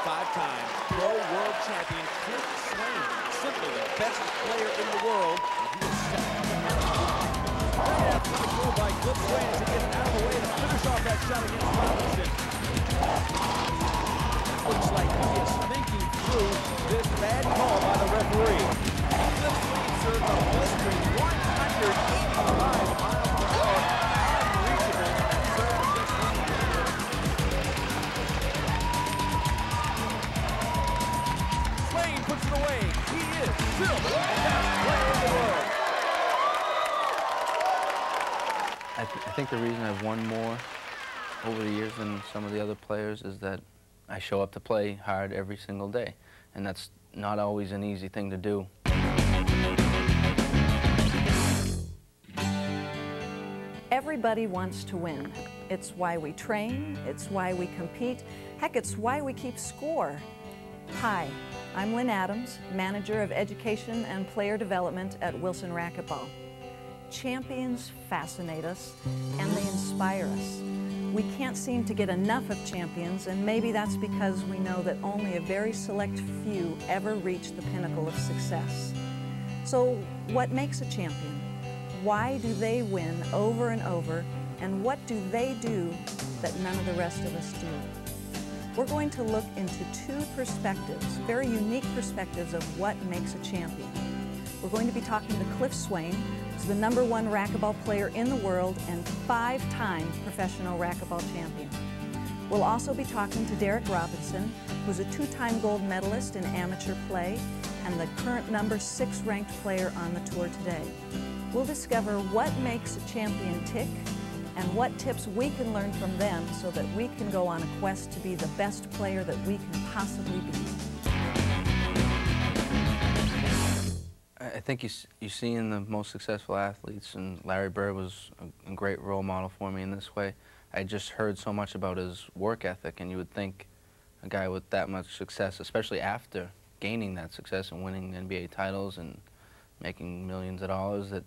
5-time pro world champion Cliff Swain, simply the best player in the world. He is second to none. Great athletic move by Cliff Swain as he gets out of the way to finish off that shot against Robinson. Looks like he is thinking through this bad call by the referee. Cliff Swain served a blistering 185 miles per hour, unreachable at serve this one. Swain puts it away. He is still the best player in the world. I think the reason I've won more over the years than some of the other players is that I show up to play hard every single day, and that's not always an easy thing to do. Everybody wants to win. It's why we train, it's why we compete, heck, it's why we keep score. Hi, I'm Lynn Adams, Manager of Education and Player Development at Wilson Racquetball. Champions fascinate us and they inspire us. We can't seem to get enough of champions, and maybe that's because we know that only a very select few ever reach the pinnacle of success. So what makes a champion? Why do they win over and over, and what do they do that none of the rest of us do? We're going to look into two perspectives, very unique perspectives of what makes a champion. We're going to be talking to Cliff Swain, who's the #1 racquetball player in the world and 5-time professional racquetball champion. We'll also be talking to Derek Robinson, who's a 2-time gold medalist in amateur play and the current #6 ranked player on the tour today. We'll discover what makes a champion tick and what tips we can learn from them so that we can go on a quest to be the best player that we can possibly be. I think you see in the most successful athletes, and Larry Bird was a great role model for me in this way. I just heard so much about his work ethic, and you would think a guy with that much success, especially after gaining that success and winning NBA titles and making millions of dollars, that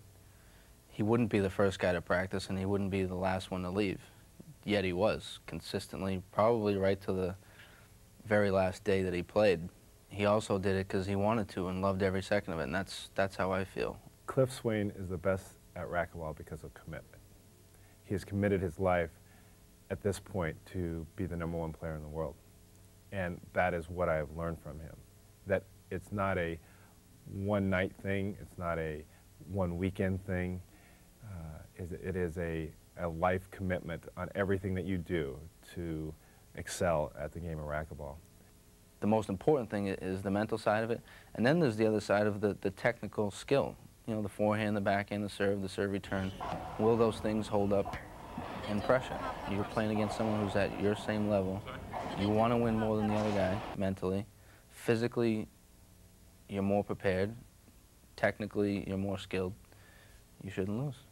he wouldn't be the first guy to practice and he wouldn't be the last one to leave. Yet he was, consistently, probably right to the very last day that he played. He also did it because he wanted to and loved every second of it, and that's how I feel. Cliff Swain is the best at racquetball because of commitment. He has committed his life at this point to be the #1 player in the world. And that is what I have learned from him. That it's not a one-night thing, it's not a one-weekend thing. It is a life commitment on everything that you do to excel at the game of racquetball. The most important thing is the mental side of it, and then there's the other side of the technical skill. You know, the forehand, the backhand, the serve return. Will those things hold up in pressure? You're playing against someone who's at your same level. You want to win more than the other guy, mentally. Physically, you're more prepared. Technically, you're more skilled. You shouldn't lose.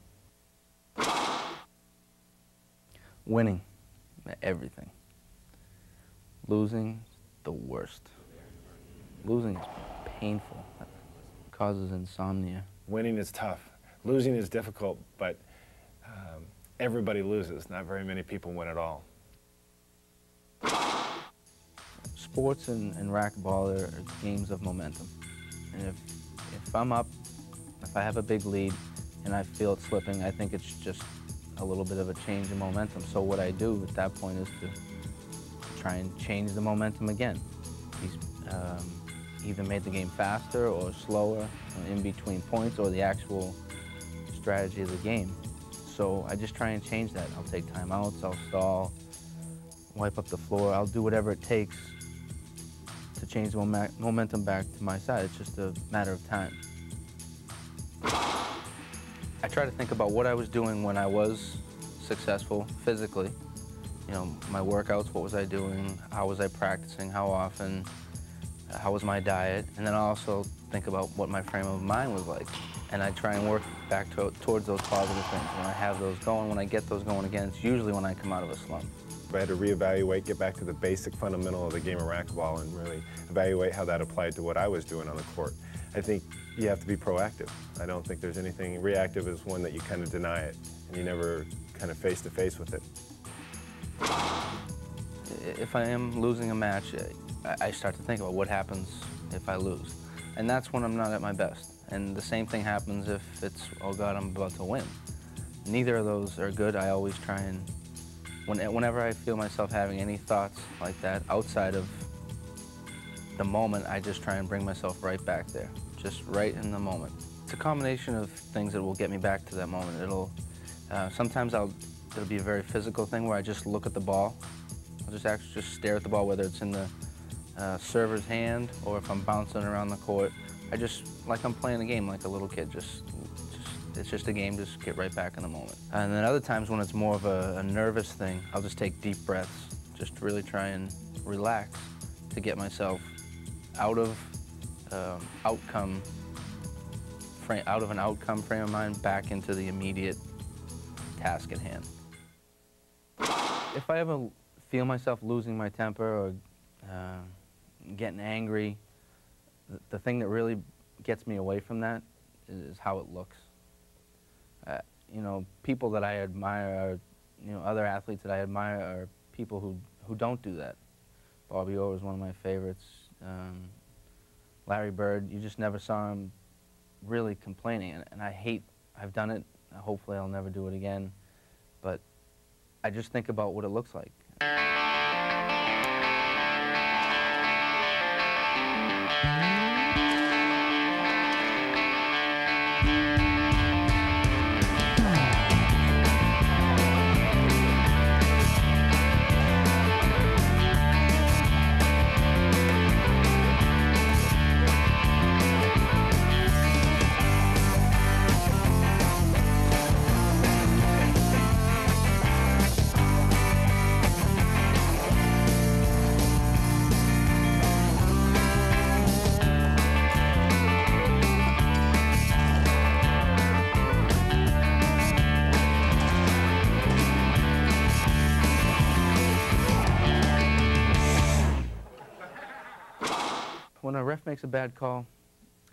Winning, everything. Losing, the worst. Losing is painful. It causes insomnia. Winning is tough. Losing is difficult, but everybody loses. Not very many people win at all. Sports and racquetball are games of momentum. And if I'm up, if I have a big lead and I feel it slipping, I think it's just a little bit of a change in momentum. So what I do at that point is to try and change the momentum again. He's either made the game faster or slower in between points, or the actual strategy of the game. So I just try and change that. I'll take timeouts, I'll stall, wipe up the floor. I'll do whatever it takes to change the momentum back to my side. It's just a matter of time. I try to think about what I was doing when I was successful physically. You know, my workouts, what was I doing, how was I practicing, how often, how was my diet, and then I also think about what my frame of mind was like. And I try and work back towards those positive things. When I have those going, when I get those going again, it's usually when I come out of a slump. I had to reevaluate, get back to the basic fundamental of the game of racquetball and really evaluate how that applied to what I was doing on the court. I think you have to be proactive. I don't think there's anything, reactive is one that you kind of deny it and you never kind of face to face with it. If I am losing a match, I start to think about what happens if I lose. And that's when I'm not at my best. And the same thing happens if it's, oh God, I'm about to win. Neither of those are good. I always try and, whenever I feel myself having any thoughts like that outside of the moment, I just try and bring myself right back there, just right in the moment. It's a combination of things that will get me back to that moment. Sometimes it'll be a very physical thing where I just look at the ball. I'll just actually just stare at the ball, whether it's in the server's hand or if I'm bouncing around the court. Like I'm playing a game like a little kid, it's just a game, just get right back in the moment. And then other times when it's more of a nervous thing, I'll just take deep breaths, just really try and relax to get myself out of an outcome frame of mind back into the immediate task at hand. If I ever feel myself losing my temper or getting angry, the thing that really gets me away from that is how it looks. You know, people that I admire, other athletes that I admire are people who don't do that. Bobby Orr was one of my favorites. Larry Bird, you just never saw him really complaining, and I've done it. Hopefully I'll never do it again, but I just think about what it looks like. When a ref makes a bad call,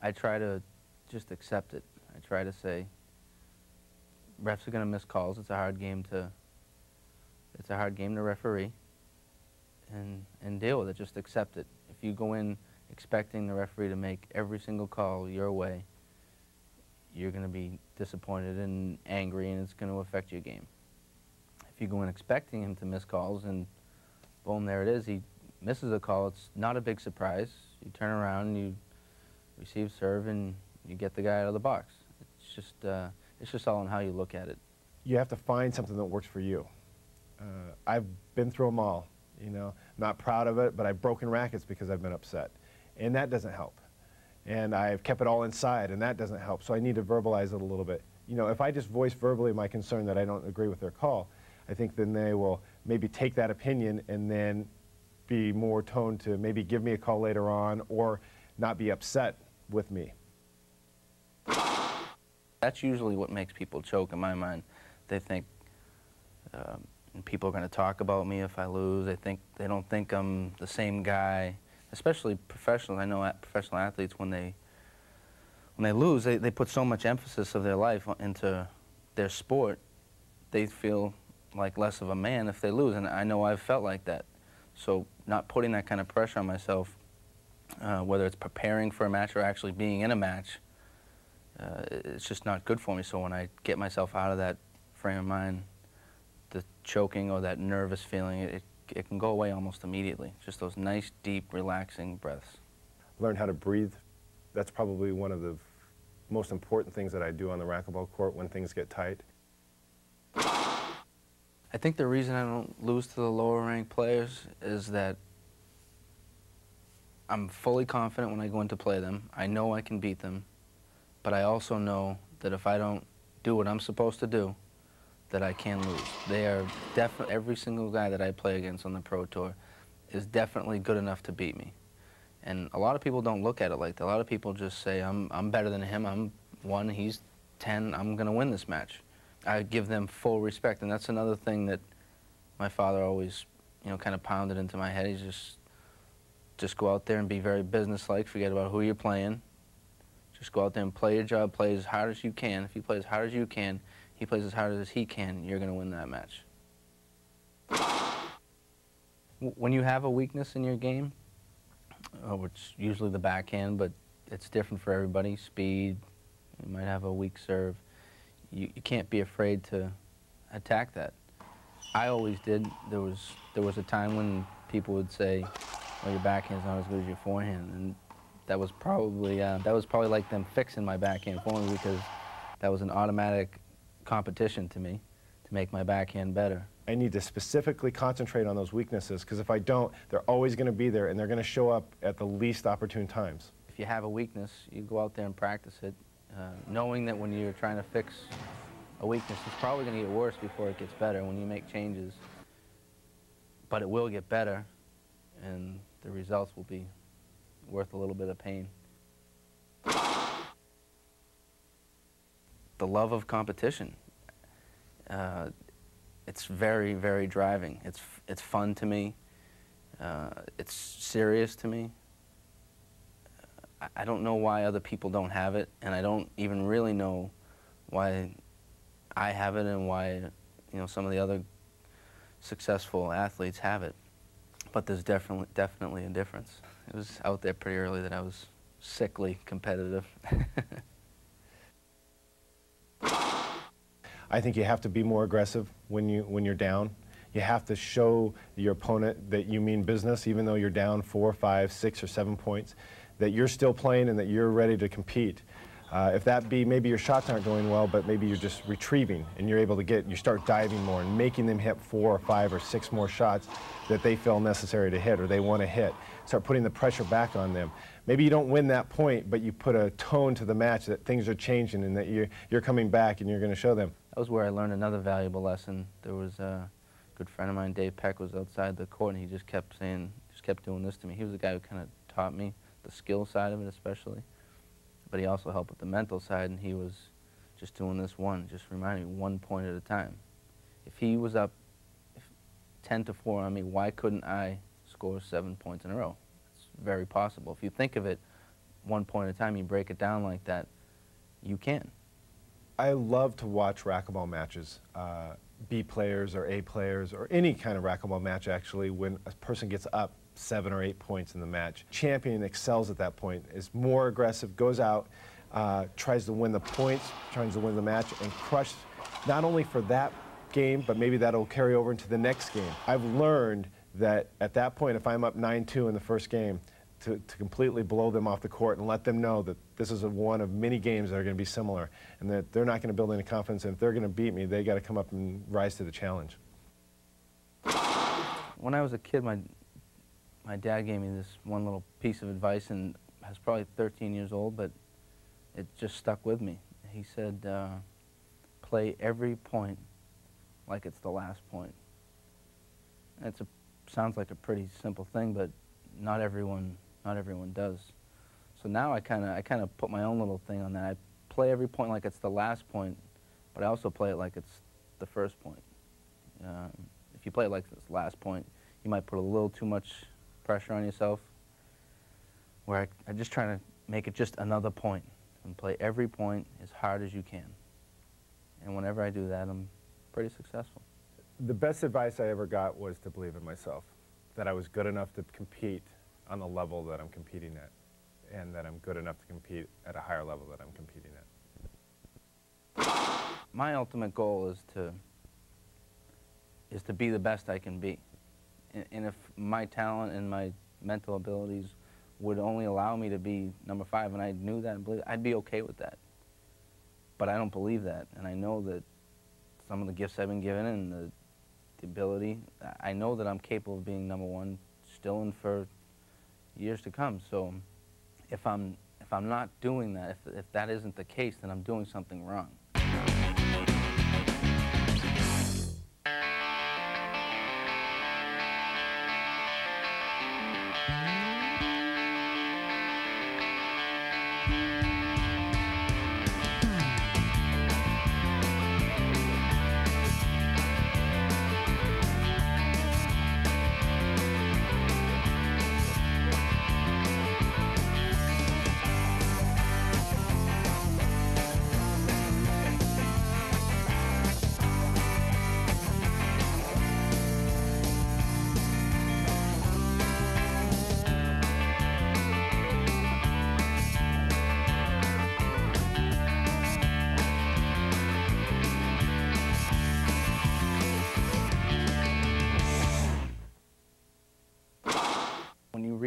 I try to just accept it. I try to say, refs are going to miss calls. It's a hard game to referee, and deal with it. Just accept it. If you go in expecting the referee to make every single call your way, you're going to be disappointed and angry, and it's going to affect your game. If you go in expecting him to miss calls, and boom, there it is, he misses a call, it's not a big surprise. You turn around and you receive serve and you get the guy out of the box. It's just all on how you look at it. You have to find something that works for you. I've been through them all, not proud of it, but I've broken rackets because I've been upset, and that doesn't help. And I've kept it all inside, and that doesn't help, so I need to verbalize it a little bit. If I just voice verbally my concern that I don't agree with their call, I think then they will maybe take that opinion and then be more toned to maybe give me a call later on or not be upset with me. That's usually what makes people choke in my mind. They think people are going to talk about me if I lose. They don't think I'm the same guy, especially professionals. I know professional athletes, when they lose, they put so much emphasis of their life into their sport, they feel like less of a man if they lose, and I know I've felt like that. So not putting that kind of pressure on myself, whether it's preparing for a match or actually being in a match, it's just not good for me. So when I get myself out of that frame of mind, the choking or that nervous feeling, it can go away almost immediately. Just those nice, deep, relaxing breaths. Learn how to breathe. That's probably one of the most important things that I do on the racquetball court when things get tight. I think the reason I don't lose to the lower-ranked players is that I'm fully confident when I go in to play them. I know I can beat them, but I also know that if I don't do what I'm supposed to do, that I can lose. They are definitely, every single guy that I play against on the Pro Tour is definitely good enough to beat me. And a lot of people don't look at it like that. A lot of people just say, I'm better than him, I'm 1, he's 10, I'm gonna win this match. I give them full respect, and that's another thing that my father always, kind of pounded into my head. He's just go out there and be very businesslike, forget about who you're playing. Just go out there and play your job, play as hard as you can. If you play as hard as you can, he plays as hard as he can, you're going to win that match. When you have a weakness in your game, which usually the backhand, but it's different for everybody. Speed, you might have a weak serve. You can't be afraid to attack that. I always did. There was a time when people would say, well, your backhand's not as good as your forehand, and that was probably like them fixing my backhand for me, because that was an automatic competition to me to make my backhand better. I need to specifically concentrate on those weaknesses, because if I don't, they're always going to be there, and they're going to show up at the least opportune times. If you have a weakness, you go out there and practice it, knowing that when you're trying to fix a weakness, it's probably going to get worse before it gets better when you make changes. But it will get better, and the results will be worth a little bit of pain. The love of competition. It's very, very driving. It's fun to me. It's serious to me. I don't know why other people don't have it, and I don't even really know why I have it and why, some of the other successful athletes have it. But there's definitely a difference. It was out there pretty early that I was sickly competitive. I think you have to be more aggressive when you're down. You have to show your opponent that you mean business, even though you're down 4, 5, 6, or 7 points, that you're still playing and that you're ready to compete. If that be, maybe your shots aren't going well, but maybe you're just retrieving and you're able to you start diving more and making them hit 4 or 5 or 6 more shots that they feel necessary to hit or they want to hit. Start putting the pressure back on them. Maybe you don't win that point, but you put a tone to the match that things are changing and that you're coming back and you're going to show them. That was where I learned another valuable lesson. There was a good friend of mine, Dave Peck, was outside the court, and he just kept doing this to me. He was the guy who kind of taught me the skill side of it especially, but he also helped with the mental side, and he was just doing this just reminding me 1 point at a time. If he was up 10-4 on me, why couldn't I score 7 points in a row? It's very possible. If you think of it 1 point at a time, you break it down like that, you can. I love to watch racquetball matches, B players or A players or any kind of racquetball match actually, when a person gets up 7 or 8 points in the match. Champion excels at that point, is more aggressive, goes out, tries to win the points, tries to win the match, and crush not only for that game, but maybe that'll carry over into the next game. I've learned that at that point, if I'm up 9-2 in the first game, to completely blow them off the court and let them know that this is one of many games that are going to be similar and that they're not going to build any confidence, and if they're going to beat me, they got to come up and rise to the challenge. When I was a kid, my dad gave me this one little piece of advice, and I was probably 13 years old, but it just stuck with me. He said, play every point like it's the last point. It sounds like a pretty simple thing, but not everyone does. So now I kind of put my own little thing on that. I play every point like it's the last point, but I also play it like it's the first point. If you play it like it's the last point, you might put a little too much pressure on yourself, where I just try to make it just another point and play every point as hard as you can. And whenever I do that, I'm pretty successful. The best advice I ever got was to believe in myself, that I was good enough to compete on the level that I'm competing at, and that I'm good enough to compete at a higher level that I'm competing at. My ultimate goal is to be the best I can be. And if my talent and my mental abilities would only allow me to be number 5, and I knew that and believed it, I'd be okay with that. But I don't believe that, and I know that some of the gifts I've been given and the ability, I know that I'm capable of being number 1 still and for years to come. So if I'm not doing that, if that isn't the case, then I'm doing something wrong.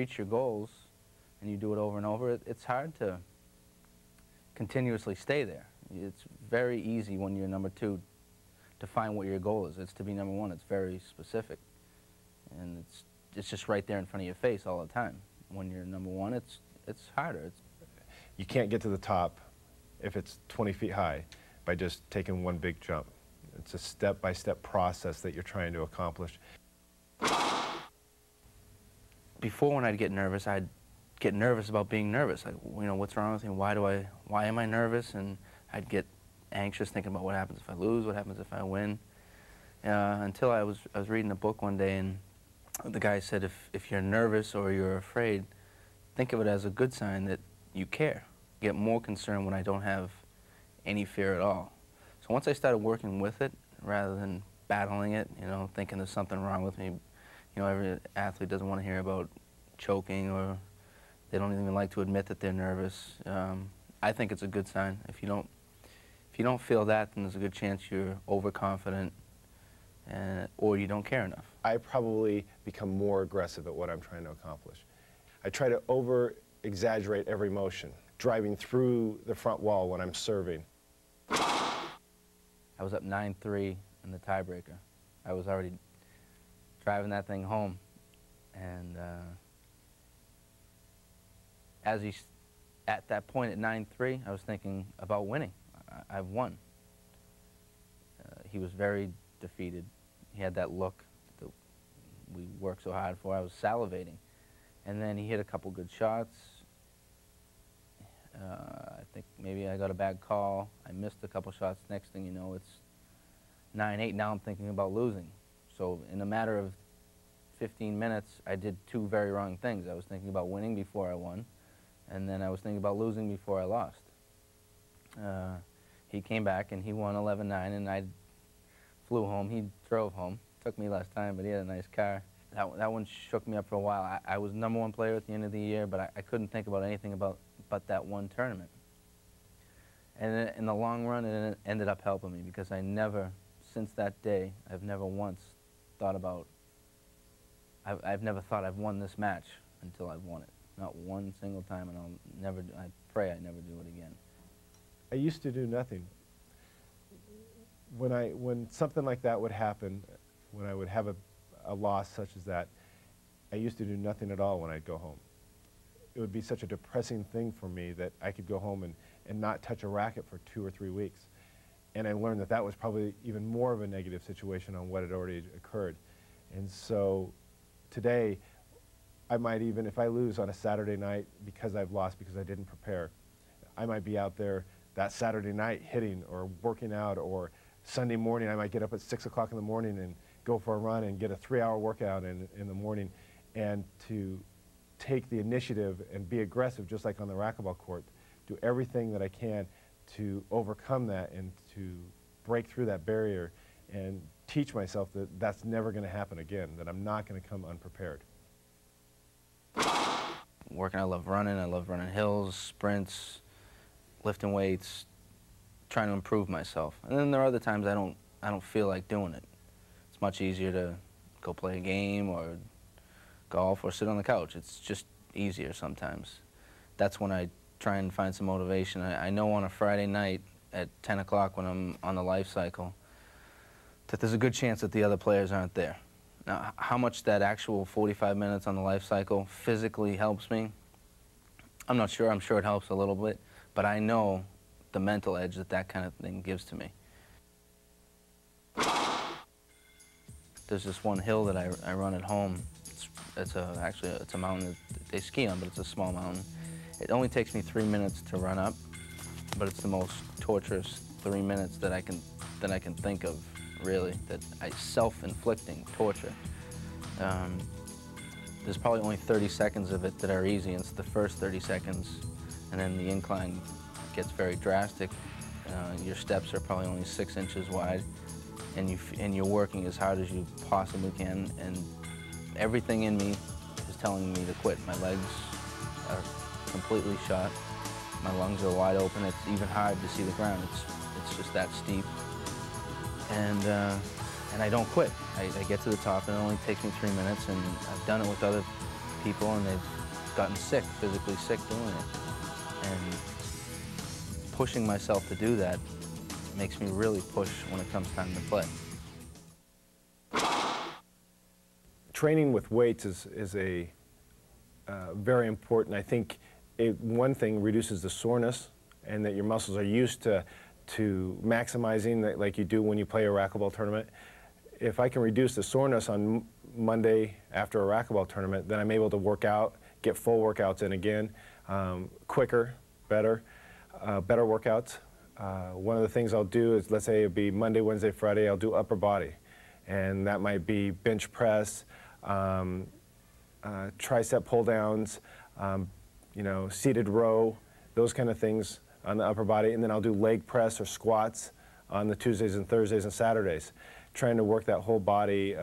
reach your goals and you do it over and over, it's hard to continuously stay there. It's very easy when you're number 2 to find what your goal is. It's to be number 1. It's very specific. And it's just right there in front of your face all the time. When you're number 1, it's harder. You can't get to the top if it's 20 feet high by just taking one big jump. It's a step-by-step process that you're trying to accomplish. Before, when I'd get nervous about being nervous. Like, you know, what's wrong with me? Why am I nervous? And I'd get anxious thinking about what happens if I lose, what happens if I win. Until I was reading a book one day, and the guy said, if you're nervous or you're afraid, think of it as a good sign that you care. Get more concerned when I don't have any fear at all. So once I started working with it, rather than battling it, you know, thinking there's something wrong with me, you know, every athlete doesn't want to hear about choking, or they don't even like to admit that they're nervous. I think it's a good sign. If you don't feel that, then there's a good chance you're overconfident, or you don't care enough. I probably become more aggressive at what I'm trying to accomplish. I try to over-exaggerate every motion, driving through the front wall when I'm serving. I was up 9-3 in the tiebreaker. I was already driving that thing home, and at that point at 9-3, I was thinking about winning. I've won. He was very defeated. He had that look that we worked so hard for. I was salivating. And then he hit a couple good shots. I think maybe I got a bad call. I missed a couple shots. Next thing you know, it's 9-8. Now I'm thinking about losing. So in a matter of 15 minutes, I did 2 very wrong things. I was thinking about winning before I won, and then I was thinking about losing before I lost. He came back and he won 11-9, and I flew home. He drove home. Took me less time, but he had a nice car. That one shook me up for a while. I was #1 player at the end of the year, but I couldn't think about anything but that one tournament. And in the long run, it ended up helping me, because I never, since that day, I've never once thought about, I've never thought I've won this match until I've won it. Not one single time, and I pray I never do it again. I used to do nothing. When something like that would happen, when I would have a loss such as that, I used to do nothing at all when I'd go home. It would be such a depressing thing for me that I could go home and not touch a racket for 2 or 3 weeks. And I learned that that was probably even more of a negative situation on what had already occurred. And so today, I might even, if I lose on a Saturday night because I've lost because I didn't prepare, I might be out there that Saturday night hitting or working out, or Sunday morning I might get up at 6 o'clock in the morning and go for a run and get a 3-hour workout in the morning, and to take the initiative and be aggressive, just like on the racquetball court, do everything that I can to overcome that and to break through that barrier and teach myself that that's never going to happen again, that I'm not going to come unprepared. Working, I love running hills, sprints, lifting weights, trying to improve myself. And then there are other times I don't feel like doing it. It's much easier to go play a game or golf or sit on the couch. It's just easier sometimes. That's when I try and find some motivation. I know on a Friday night at 10 o'clock when I'm on the life cycle that there's a good chance that the other players aren't there. Now, how much that actual 45 minutes on the life cycle physically helps me, I'm not sure. I'm sure it helps a little bit, but I know the mental edge that kind of thing gives to me. There's this one hill that I run at home. Actually, it's a mountain that they ski on, but it's a small mountain. It only takes me 3 minutes to run up, but it's the most torturous 3 minutes that I can think of, really. Self-inflicting torture. There's probably only 30 seconds of it that are easy, and it's the first 30 seconds, and then the incline gets very drastic. Your steps are probably only 6 inches wide, and you're working as hard as you possibly can, and everything in me is telling me to quit. My legs are completely shot. My lungs are wide open. It's even hard to see the ground. It's just that steep. And I don't quit. I get to the top, and it only takes me 3 minutes, and I've done it with other people and they've gotten sick, physically sick doing it. And pushing myself to do that makes me really push when it comes time to play. Training with weights is very important. I think one thing reduces the soreness, and that your muscles are used to maximizing that, like you do when you play a racquetball tournament. If I can reduce the soreness on Monday after a racquetball tournament, then I'm able to work out, get full workouts in again, quicker, better workouts. One of the things I'll do is, let's say it'd be Monday, Wednesday, Friday, I'll do upper body. And that might be bench press, tricep pull downs, you know, seated row, those kind of things on the upper body. And then I'll do leg press or squats on the Tuesdays and Thursdays and Saturdays, trying to work that whole body,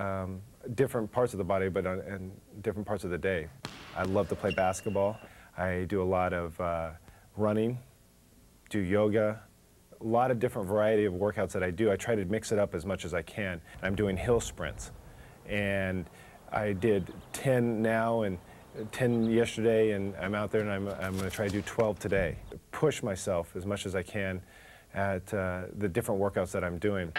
different parts of the body, but in different parts of the day. I love to play basketball. I do a lot of running, do yoga, a lot of different variety of workouts that I do. I try to mix it up as much as I can. I'm doing hill sprints, and I did 10 now and 10 yesterday, and I'm out there and I'm going to try to do 12 today. Push myself as much as I can at the different workouts that I'm doing.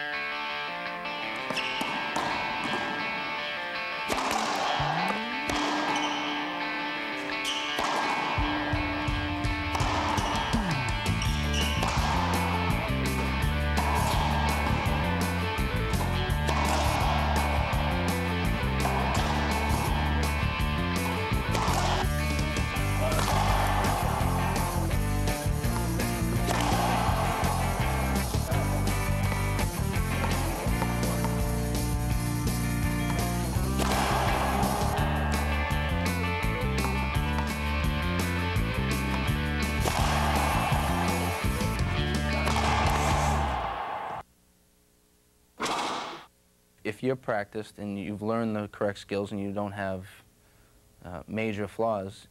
If you're practiced and you've learned the correct skills and you don't have major flaws,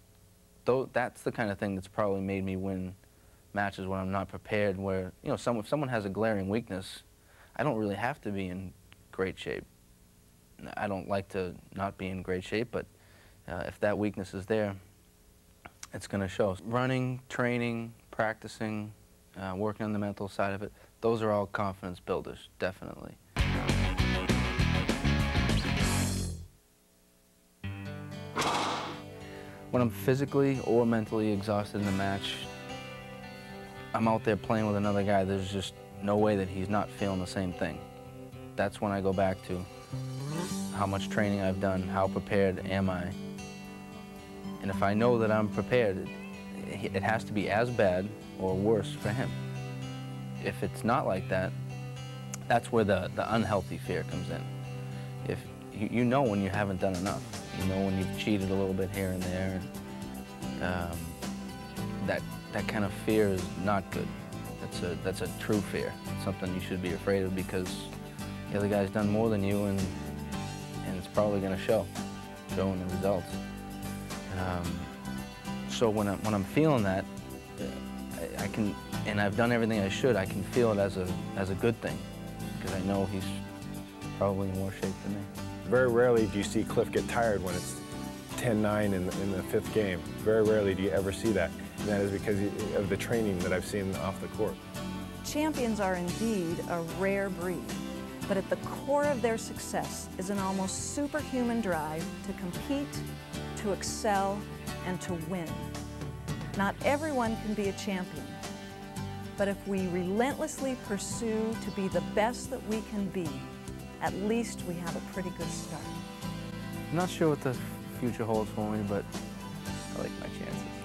that's the kind of thing that's probably made me win matches when I'm not prepared, where, you know, if someone has a glaring weakness, I don't really have to be in great shape. I don't like to not be in great shape, but if that weakness is there, it's going to show. Running, training, practicing, working on the mental side of it, those are all confidence builders, definitely. When I'm physically or mentally exhausted in a match, I'm out there playing with another guy, there's just no way that he's not feeling the same thing. That's when I go back to how much training I've done, how prepared am I. And if I know that I'm prepared, it has to be as bad or worse for him. If it's not like that, that's where the unhealthy fear comes in. If you know when you haven't done enough. You know when you've cheated a little bit here and there. That kind of fear is not good. That's a true fear. It's something you should be afraid of, because the other guy's done more than you, and it's probably going to show in the results. So when I'm feeling that, I can, and I've done everything I should, I can feel it as a good thing, because I know he's probably in more shape than me. Very rarely do you see Cliff get tired when it's 10-9 in the fifth game. Very rarely do you ever see that. And that is because of the training that I've seen off the court. Champions are indeed a rare breed, but at the core of their success is an almost superhuman drive to compete, to excel, and to win. Not everyone can be a champion, but if we relentlessly pursue to be the best that we can be, at least we have a pretty good start. I'm not sure what the future holds for me, but I like my chances.